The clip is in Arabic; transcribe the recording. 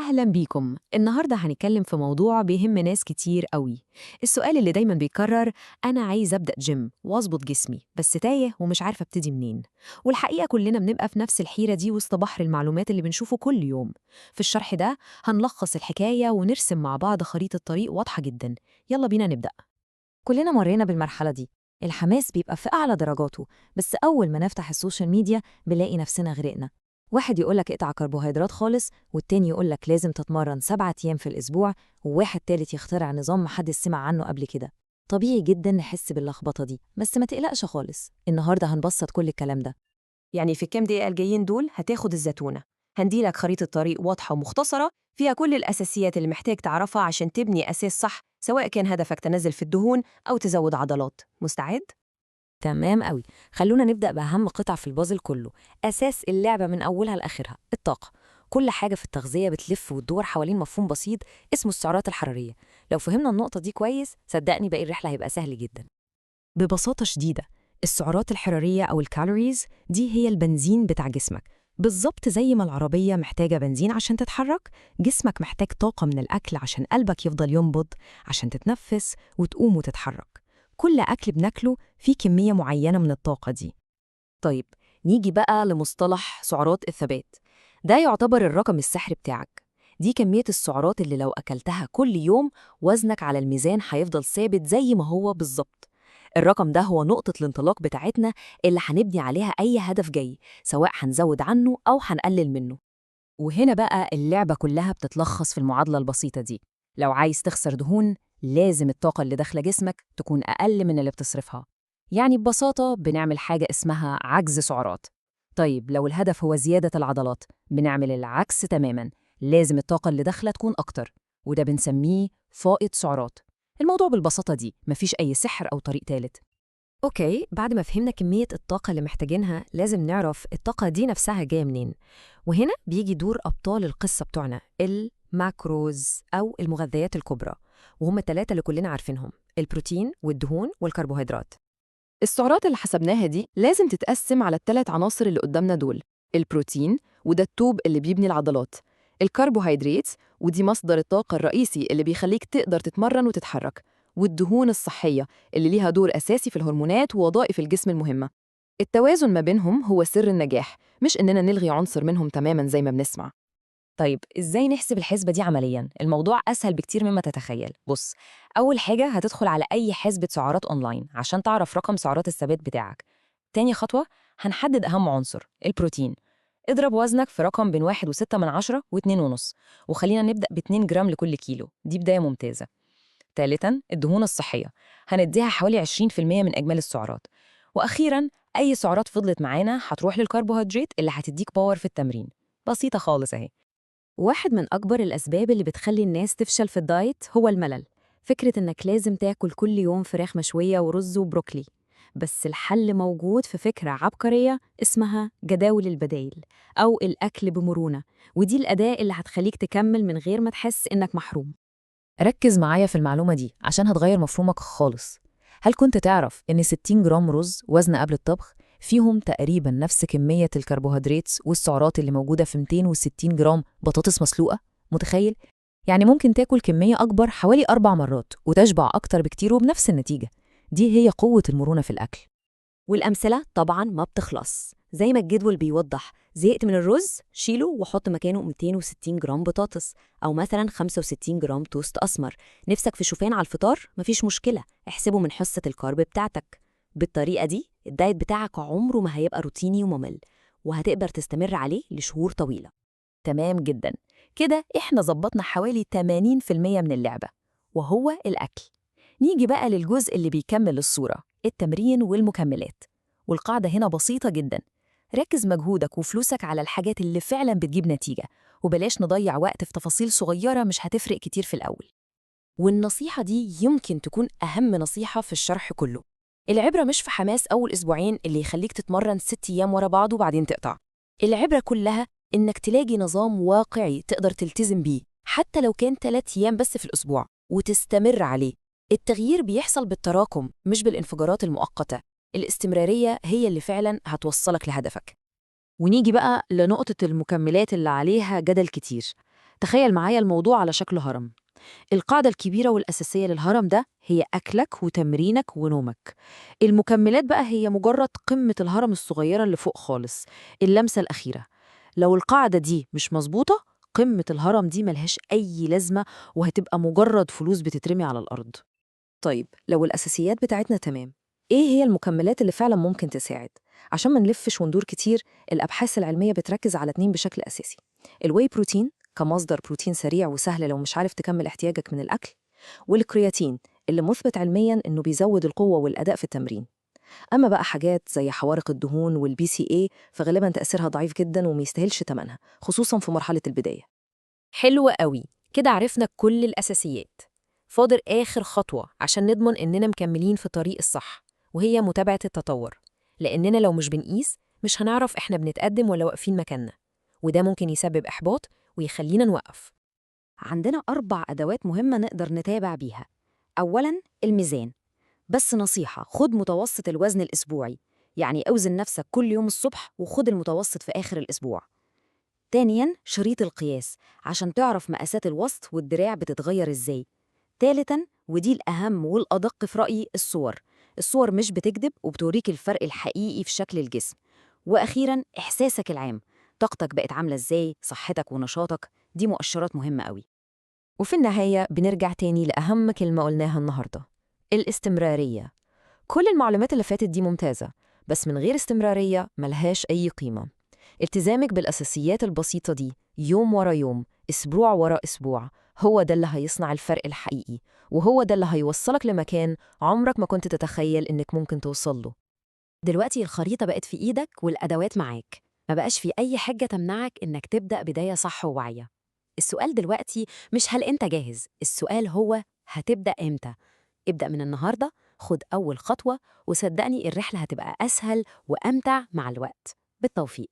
أهلا بيكم. النهاردة هنتكلم في موضوع بيهم ناس كتير قوي. السؤال اللي دايما بيتكرر: أنا عايز أبدأ جيم وأظبط جسمي بس تايه ومش عارفة أبتدي منين. والحقيقة كلنا بنبقى في نفس الحيرة دي وسط بحر المعلومات اللي بنشوفه كل يوم. في الشرح ده هنلخص الحكاية ونرسم مع بعض خريطة طريق واضحة جدا. يلا بينا نبدأ. كلنا مرينا بالمرحلة دي. الحماس بيبقى في أعلى درجاته، بس أول ما نفتح السوشيال ميديا بنلاقي نفسنا غرقنا. واحد يقولك اقطع كربوهيدرات خالص، والتاني يقولك لازم تتمرن 7 أيام في الأسبوع، وواحد تالت يخترع نظام محدش سمع عنه قبل كده. طبيعي جدا نحس باللخبطة دي، بس ما تقلقش خالص، النهاردة هنبسط كل الكلام ده. يعني في الكام دقيقة الجايين دول هتاخد الزتونة. هنديلك خريطة طريق واضحة ومختصرة فيها كل الأساسيات اللي محتاج تعرفها عشان تبني أساس صح، سواء كان هدفك تنزل في الدهون أو تزود عضلات. مستعد؟ تمام قوي. خلونا نبدأ بأهم قطعة في البازل كله، أساس اللعبة من أولها لآخرها: الطاقة. كل حاجة في التغذية بتلف وتدور حوالين مفهوم بسيط اسمه السعرات الحرارية. لو فهمنا النقطة دي كويس صدقني باقي الرحلة هيبقى سهل جدا. ببساطة شديدة، السعرات الحرارية أو الكالوريز دي هي البنزين بتاع جسمك. بالظبط زي ما العربية محتاجة بنزين عشان تتحرك، جسمك محتاج طاقة من الأكل عشان قلبك يفضل ينبض، عشان تتنفس وتقوم وتتحرك. كل أكل بناكله فيه كمية معينة من الطاقة دي. طيب، نيجي بقى لمصطلح سعرات الثبات. ده يعتبر الرقم السحري بتاعك. دي كمية السعرات اللي لو أكلتها كل يوم وزنك على الميزان هيفضل ثابت زي ما هو بالظبط. الرقم ده هو نقطة الانطلاق بتاعتنا اللي هنبني عليها أي هدف جاي، سواء هنزود عنه أو هنقلل منه. وهنا بقى اللعبة كلها بتتلخص في المعادلة البسيطة دي. لو عايز تخسر دهون، لازم الطاقة اللي داخلة جسمك تكون أقل من اللي بتصرفها. يعني ببساطة بنعمل حاجة اسمها عجز سعرات. طيب لو الهدف هو زيادة العضلات، بنعمل العكس تماماً. لازم الطاقة اللي داخلة تكون أكتر، وده بنسميه فائض سعرات. الموضوع بالبساطة دي مفيش أي سحر أو طريق تالت. أوكي، بعد ما فهمنا كمية الطاقة اللي محتاجينها، لازم نعرف الطاقة دي نفسها جاية منين. وهنا بيجي دور أبطال القصة بتوعنا، الماكروز أو المغذيات الكبرى، وهم الثلاثة اللي كلنا عارفينهم: البروتين والدهون والكربوهيدرات. السعرات اللي حسبناها دي لازم تتقسم على الثلاث عناصر اللي قدامنا دول: البروتين، وده الطوب اللي بيبني العضلات. الكربوهيدرات، ودي مصدر الطاقة الرئيسي اللي بيخليك تقدر تتمرن وتتحرك. والدهون الصحية اللي ليها دور أساسي في الهرمونات ووظائف الجسم المهمة. التوازن ما بينهم هو سر النجاح، مش إننا نلغي عنصر منهم تماماً زي ما بنسمع. طيب إزاي نحسب الحسبة دي عملياً؟ الموضوع أسهل بكتير مما تتخيل. بص، أول حاجة هتدخل على أي حسبة سعرات أونلاين عشان تعرف رقم سعرات الثبات بتاعك. تاني خطوة، هنحدد أهم عنصر: البروتين. اضرب وزنك في رقم بين 1.6 و2.5، وخلينا نبدأ ب2 جرام لكل كيلو، دي بداية ممتازة. تالتاً، الدهون الصحية، هنديها حوالي 20% من إجمالي السعرات. وأخيراً، أي سعرات فضلت معانا هتروح للكربوهيدرات اللي هتديك باور في التمرين. بسيطة خالص أهي. واحد من أكبر الأسباب اللي بتخلي الناس تفشل في الدايت هو الملل. فكرة إنك لازم تاكل كل يوم فراخ مشوية ورز وبروكلي. بس الحل موجود في فكرة عبقرية اسمها جداول البدايل، أو الأكل بمرونة. ودي الأداة اللي هتخليك تكمل من غير ما تحس إنك محروم. ركز معايا في المعلومة دي عشان هتغير مفهومك خالص. هل كنت تعرف إن 60 جرام رز وزن قبل الطبخ فيهم تقريباً نفس كمية الكربوهيدرات والسعرات اللي موجودة في 260 جرام بطاطس مسلوقة؟ متخيل؟ يعني ممكن تاكل كمية أكبر حوالي 4 مرات وتشبع أكتر بكتير وبنفس النتيجة. دي هي قوة المرونة في الأكل. والأمثلة طبعاً ما بتخلص. زي ما الجدول بيوضح، زهقت من الرز شيله وحط مكانه 260 جرام بطاطس، أو مثلاً 65 جرام توست أسمر. نفسك في شوفان على الفطار؟ مفيش مشكلة، احسبه من حصة الكارب بتاعتك. بالطريقة دي الدايت بتاعك عمره ما هيبقى روتيني وممل، وهتقدر تستمر عليه لشهور طويلة. تمام جدا. كده إحنا ظبطنا حوالي 80% من اللعبة، وهو الأكل. نيجي بقى للجزء اللي بيكمل الصورة: التمرين والمكملات. والقاعدة هنا بسيطة جدا: ركز مجهودك وفلوسك على الحاجات اللي فعلا بتجيب نتيجة، وبلاش نضيع وقت في تفاصيل صغيرة مش هتفرق كتير في الأول. والنصيحة دي يمكن تكون أهم نصيحة في الشرح كله. العبرة مش في حماس أول أسبوعين اللي يخليك تتمرن 6 أيام ورا بعض وبعدين تقطع. العبرة كلها إنك تلاقي نظام واقعي تقدر تلتزم بيه، حتى لو كان 3 أيام بس في الأسبوع، وتستمر عليه. التغيير بيحصل بالتراكم مش بالانفجارات المؤقتة. الاستمرارية هي اللي فعلا هتوصلك لهدفك. ونيجي بقى لنقطة المكملات اللي عليها جدل كتير. تخيل معايا الموضوع على شكل هرم. القاعدة الكبيرة والأساسية للهرم ده هي أكلك وتمرينك ونومك. المكملات بقى هي مجرد قمة الهرم الصغيرة اللي فوق خالص، اللمسة الأخيرة. لو القاعدة دي مش مظبوطة، قمة الهرم دي ملهاش أي لازمة وهتبقى مجرد فلوس بتترمي على الأرض. طيب لو الأساسيات بتاعتنا تمام، إيه هي المكملات اللي فعلا ممكن تساعد؟ عشان ما نلفش وندور كتير، الأبحاث العلمية بتركز على 2 بشكل أساسي: الواي بروتين كمصدر بروتين سريع وسهل لو مش عارف تكمل احتياجك من الأكل، والكرياتين اللي مثبت علمياً إنه بيزود القوة والأداء في التمرين. أما بقى حاجات زي حوارق الدهون والبي سي اي فغالباً تأثيرها ضعيف جداً وميستاهلش تمنها، خصوصاً في مرحلة البداية. حلو قوي، كده عرفنا كل الأساسيات. فاضل آخر خطوة عشان نضمن إننا مكملين في الطريق الصح، وهي متابعة التطور، لأننا لو مش بنقيس مش هنعرف إحنا بنتقدم ولا واقفين مكاننا، وده ممكن يسبب إحباط ويخلينا نوقف. عندنا 4 أدوات مهمة نقدر نتابع بيها. أولاً الميزان، بس نصيحة: خد متوسط الوزن الأسبوعي، يعني أوزن نفسك كل يوم الصبح وخد المتوسط في آخر الأسبوع. تانياً شريط القياس، عشان تعرف مقاسات الوسط والدراع بتتغير إزاي. تالتاً، ودي الأهم والأدق في رأيي، الصور مش بتكذب وبتوريك الفرق الحقيقي في شكل الجسم. وأخيراً إحساسك العام، طاقتك بقت عاملة إزاي، صحتك ونشاطك، دي مؤشرات مهمة قوي. وفي النهاية بنرجع تاني لأهم كلمة قلناها النهاردة: الاستمرارية. كل المعلومات اللي فاتت دي ممتازة، بس من غير استمرارية ملهاش أي قيمة. التزامك بالأساسيات البسيطة دي يوم ورا يوم، أسبوع ورا أسبوع، هو ده اللي هيصنع الفرق الحقيقي، وهو ده اللي هيوصلك لمكان عمرك ما كنت تتخيل إنك ممكن توصل له. دلوقتي الخريطة بقت في إيدك والأدوات معاك، ما بقاش في أي حاجة تمنعك إنك تبدأ بداية صح وواعية. السؤال دلوقتي مش هل أنت جاهز، السؤال هو هتبدأ إمتى؟ ابدأ من النهاردة، خد أول خطوة، وصدقني الرحلة هتبقى أسهل وأمتع مع الوقت. بالتوفيق.